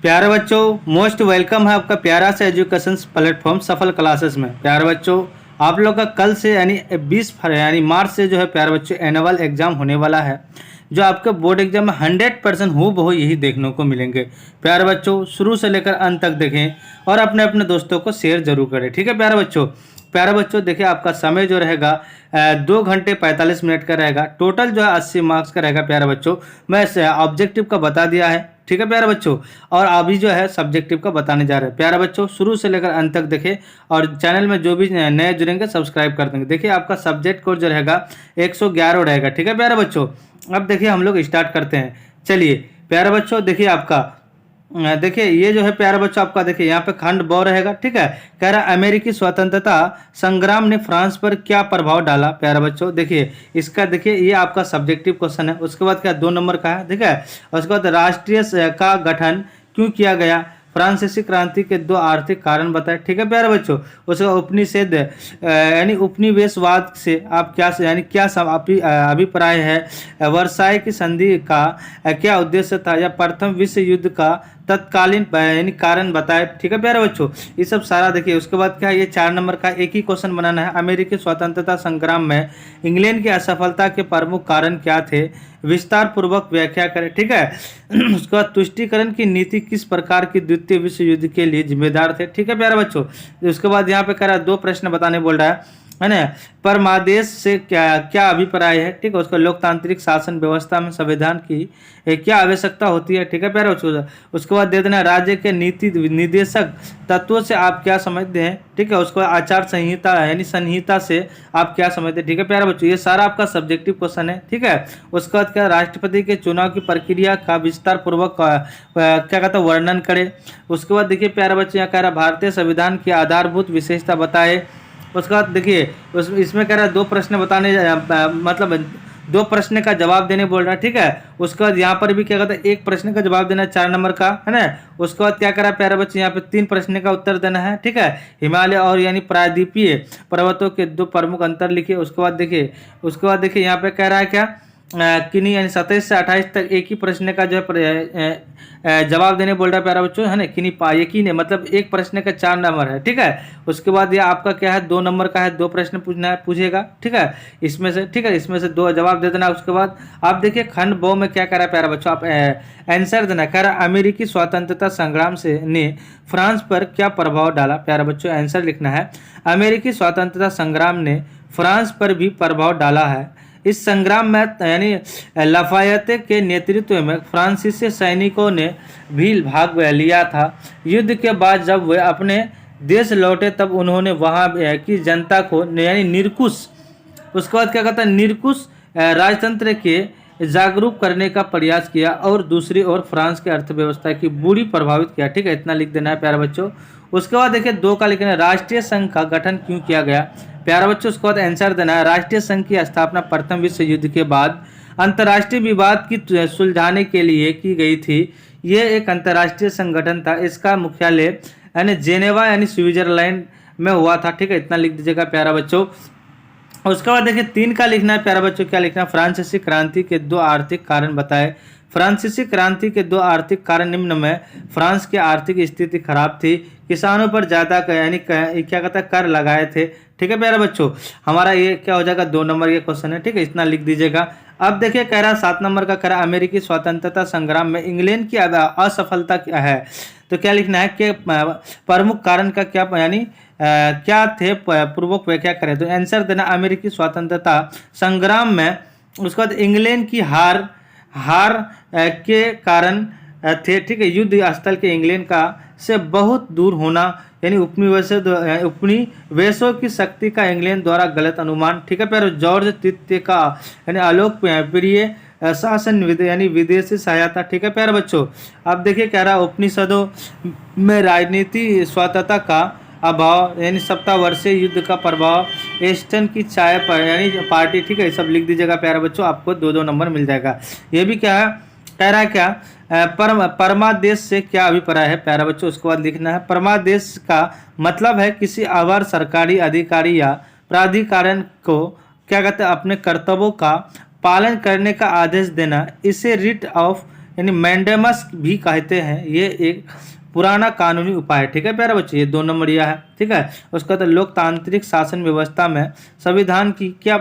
प्यारे बच्चों, most welcome है आपका प्यारा सा एजुकेशन प्लेटफॉर्म सफल क्लासेस में। प्यारे बच्चों, आप लोग का कल से यानी 20 यानी मार्च से जो है प्यारे बच्चों एनुअल एग्जाम होने वाला है, जो आपके बोर्ड एग्जाम में 100% हूबहू यही देखने को मिलेंगे। प्यारे बच्चों, शुरू से लेकर अंत तक देखें और अपने अपने दोस्तों को शेयर जरूर करें, ठीक है प्यारे बच्चों। प्यारे बच्चों देखिए, आपका समय जो रहेगा 2 घंटे 45 मिनट का रहेगा। टोटल जो है 80 मार्क्स का रहेगा प्यारे बच्चों। मैं ऑब्जेक्टिव का बता दिया है, ठीक है प्यारे बच्चों। और अभी जो है सब्जेक्टिव का बताने जा रहे हैं प्यारे बच्चों। शुरू से लेकर अंत तक देखें और चैनल में जो भी नए जुड़ेंगे सब्सक्राइब कर देंगे। देखिए, आपका सब्जेक्ट कोड जो रहेगा 111 रहेगा, ठीक है प्यारे बच्चों। अब देखिए हम लोग स्टार्ट करते हैं। चलिए प्यारे बच्चों, देखिए आपका देखिए ये जो है प्यारे बच्चों आपका देखिए यहाँ पे खंड ब रहेगा, ठीक है। कह रहा अमेरिकी स्वतंत्रता संग्राम ने फ्रांस पर क्या प्रभाव डाला। प्यारे बच्चों देखिए इसका, देखिए ये आपका सब्जेक्टिव क्वेश्चन है। उसके बाद क्या 2 नंबर का है, ठीक है। उसके बाद राष्ट्रीय का गठन क्यों किया गया, फ्रांसीसी क्रांति के 2 आर्थिक कारण बताए, ठीक है प्यारे बच्चों। उसका उपनिषेध यानी उपनिवेशवाद से आप क्या यानी क्या अभिप्राय है, वर्साई की संधि का क्या उद्देश्य था, या प्रथम विश्व युद्ध का तत्कालीन यानी कारण बताए, ठीक है प्यारे बच्चों। ये सब सारा देखिए। उसके बाद क्या है, ये 4 नंबर का एक ही क्वेश्चन बनाना है। अमेरिकी स्वतंत्रता संग्राम में इंग्लैंड की असफलता के प्रमुख कारण क्या थे, विस्तार पूर्वक व्याख्या करें, ठीक है। उसके बाद तुष्टीकरण की नीति किस प्रकार की द्वितीय विश्व युद्ध के लिए जिम्मेदार थे, ठीक है प्यारे बच्चों। उसके बाद यहाँ पे कह रहा है 2 प्रश्न बताने बोल रहा है ना। परमादेश से क्या क्या अभिप्राय है, ठीक है। उसका लोकतांत्रिक शासन व्यवस्था में संविधान की क्या आवश्यकता होती है, ठीक है प्यारे बच्चों। उसके बाद दे देना राज्य के नीति निर्देशक तत्वों से आप क्या समझते हैं, ठीक है। उसको आचार संहिता यानी संहिता से आप क्या समझते हैं, ठीक है प्यारे बच्चों। ये सारा आपका सब्जेक्टिव क्वेश्चन है, ठीक है। उसके बाद क्या राष्ट्रपति के चुनाव की प्रक्रिया का विस्तार पूर्वक क्या कहता है वर्णन करें। उसके बाद देखिए प्यारे बच्चे यहाँ कह रहा भारतीय संविधान की आधारभूत विशेषता बताए। उसके बाद देखिए इसमें कह रहा है 2 प्रश्न बताने मतलब 2 प्रश्न का जवाब देने बोल रहा है, ठीक है। उसके बाद यहाँ पर भी क्या कहता है 1 प्रश्न का जवाब देना 4 नंबर का, है ना। उसके बाद क्या करा प्यारे बच्चे, यहाँ पे 3 प्रश्न का उत्तर देना है, ठीक है। हिमालय और यानी प्रायद्वीपीय पर्वतों के 2 प्रमुख अंतर लिखिए। उसके बाद देखिए यहाँ पे कह रहा है क्या किन्हीं यानी 27 से 28 तक एक ही प्रश्न का जो है जवाब देने बोल रहा है प्यारा बच्चों, है ना। किन्हीं यकीन है मतलब 1 प्रश्न का 4 नंबर है, ठीक है। उसके बाद ये आपका क्या है 2 नंबर का है, 2 प्रश्न पूछेगा, ठीक है। इसमें से, ठीक है, इसमें से 2 जवाब दे देना। उसके बाद आप देखिए खंड ब में क्या कह रहा है प्यारा बच्चों, आप आंसर देना। कह रहा अमेरिकी स्वतंत्रता संग्राम से ने फ्रांस पर क्या प्रभाव डाला। प्यारा बच्चों आंसर लिखना है, अमेरिकी स्वतंत्रता संग्राम ने फ्रांस पर भी प्रभाव डाला है। इस संग्राम में यानी लफायते के नेतृत्व में फ्रांसीसी सैनिकों ने भी भाग लिया था। युद्ध के बाद जब वे अपने देश लौटे तब उन्होंने वहां की जनता को यानी निरकुश, उसके बाद क्या कहता है निरकुश राजतंत्र के जागरूक करने का प्रयास किया और दूसरी ओर फ्रांस की अर्थव्यवस्था की बुरी प्रभावित किया, ठीक है। इतना लिख देना है प्यारे बच्चों। उसके बाद देखिए 2 का लिखना है, राष्ट्रीय संघ का गठन क्यों किया गया। प्यारे बच्चों उसके बाद आंसर देना है, राष्ट्रीय संघ की स्थापना प्रथम विश्व युद्ध के बाद अंतर्राष्ट्रीय विवाद की सुलझाने के लिए की गई थी। ये एक अंतर्राष्ट्रीय संगठन था। इसका मुख्यालय यानी जेनेवा यानी स्विट्जरलैंड में हुआ था, ठीक है। इतना लिख दीजिएगा प्यारा बच्चों। उसके बाद देखिए 3 का लिखना है प्यारा बच्चों, क्या लिखना है, फ्रांसीसी क्रांति के 2 आर्थिक कारण बताए। फ्रांसीसी क्रांति के 2 आर्थिक कारण निम्न में, फ्रांस की आर्थिक स्थिति खराब थी, किसानों पर ज्यादा यानी क्या कहता है कर लगाए थे, ठीक है प्यारे बच्चों। हमारा ये क्या हो जाएगा 2 नंबर ये क्वेश्चन है, ठीक है। इतना लिख दीजिएगा। अब देखिए कह रहा 7 नंबर का कह रहा अमेरिकी स्वतंत्रता संग्राम में इंग्लैंड की असफलता क्या है। तो क्या लिखना है कि प्रमुख कारण का क्या यानी क्या थे, पूर्वक व्याख्या करें। तो आंसर देना अमेरिकी स्वतंत्रता संग्राम में उसके बाद इंग्लैंड की हार के कारण थे, ठीक है। युद्ध स्थल के इंग्लैंड का से बहुत दूर होना यानी उपनिवेशों की शक्ति का इंग्लैंड द्वारा गलत अनुमान, ठीक है प्यारे। जॉर्ज तृतीय का यानी आलोक प्रिय शासन यानी विदेशी सहायता, ठीक है प्यारे बच्चों। अब देखिए कह रहा उपनिषदों में राजनीति स्वतंत्रता का अभाव यानी 70 वर्षीय युद्ध का प्रभाव, एस्टन की चाय पर यानी पार्टी, ठीक है। ये सब लिख दीजिएगा प्यारे बच्चों, आपको 2-2 नंबर मिल जाएगा। ये भी क्या है कह रहा है क्या परमादेश से क्या अभिप्राय है प्यारा बच्चों। उसके बाद लिखना है, परमादेश का मतलब है किसी अवर सरकारी अधिकारी या प्राधिकरण को क्या कहते हैं अपने कर्तव्यों का पालन करने का आदेश देना। इसे रिट ऑफ यानी मैंडेमस भी कहते हैं। ये एक पुराना कानूनी उपाय है। ठीक है प्यारे बच्चों, ये 2 नंबर यह है। ठीक है, उसका तो लोकतांत्रिक शासन व्यवस्था में संविधान की क्या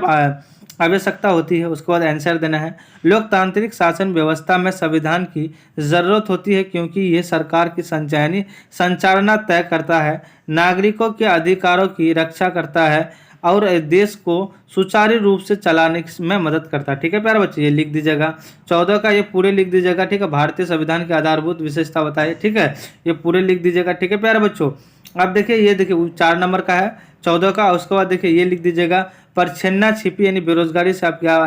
आवश्यकता होती है, उसके बाद आंसर देना है। लोकतांत्रिक शासन व्यवस्था में संविधान की ज़रूरत होती है क्योंकि ये सरकार की संचालना तय करता है, नागरिकों के अधिकारों की रक्षा करता है और देश को सुचारू रूप से चलाने में मदद करता है। ठीक है प्यारे बच्चे, ये लिख दीजिएगा। 14 का ये पूरे लिख दीजिएगा। ठीक है, भारतीय संविधान की आधारभूत विशेषता बताइए। ठीक है, ये पूरे लिख दीजिएगा। ठीक है प्यारे बच्चों, अब देखिए ये देखिए 4 नंबर का है 14 का। उसके बाद देखिए ये लिख दीजिएगा, परछन्ना छिपी यानी बेरोजगारी से आप क्या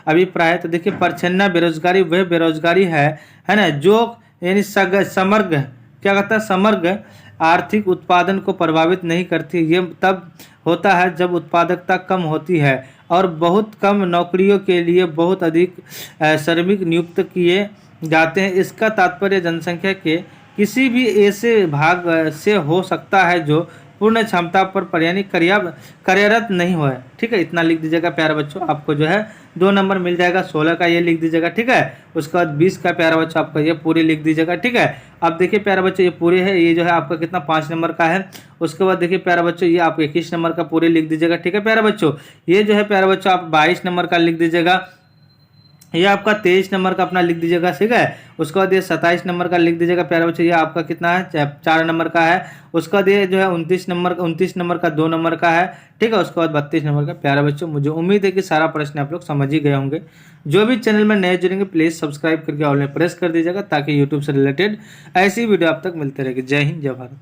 अभिप्राय है। तो देखिए परछन्ना बेरोजगारी वह बेरोजगारी है ना, जो यानी समग्र क्या कहता है, समग्र आर्थिक उत्पादन को प्रभावित नहीं करती। ये तब होता है जब उत्पादकता कम होती है और बहुत कम नौकरियों के लिए बहुत अधिक श्रमिक नियुक्त किए जाते हैं। इसका तात्पर्य जनसंख्या के किसी भी ऐसे भाग से हो सकता है जो पूर्ण क्षमता पर यानी कार्यरत नहीं हुआ है। ठीक है, इतना लिख दीजिएगा प्यारे बच्चों, आपको जो है 2 नंबर मिल जाएगा। 16 का ये लिख दीजिएगा। ठीक है, उसके बाद 20 का प्यारे बच्चों आपका ये पूरे लिख दीजिएगा। ठीक है, अब देखिए प्यारे बच्चों ये पूरे है, ये जो है आपका कितना 5 नंबर का है। उसके बाद देखिए प्यारे बच्चों ये आप 21 नंबर का पूरे लिख दीजिएगा। ठीक है प्यारे बच्चों, ये जो है प्यारे बच्चों आप 22 नंबर का लिख दीजिएगा। ये आपका 23 नंबर का अपना लिख दीजिएगा। ठीक है, उसके बाद ये 27 नंबर का लिख दीजिएगा प्यारे बच्चों, ये आपका कितना है 4 नंबर का है। उसके बाद ये जो है 29 नंबर का 2 नंबर का है। ठीक है, उसके बाद 32 नंबर का। प्यारे बच्चों, मुझे उम्मीद है कि सारा प्रश्न आप लोग समझ ही गए होंगे। जो भी चैनल में नए जुड़ेंगे प्लीज़ सब्सक्राइब करके ऑल में प्रेस कर दीजिएगा ताकि यूट्यूब से रिलेटेड ऐसी वीडियो आप तक मिलते रहेगी। जय हिंद, जय भारत।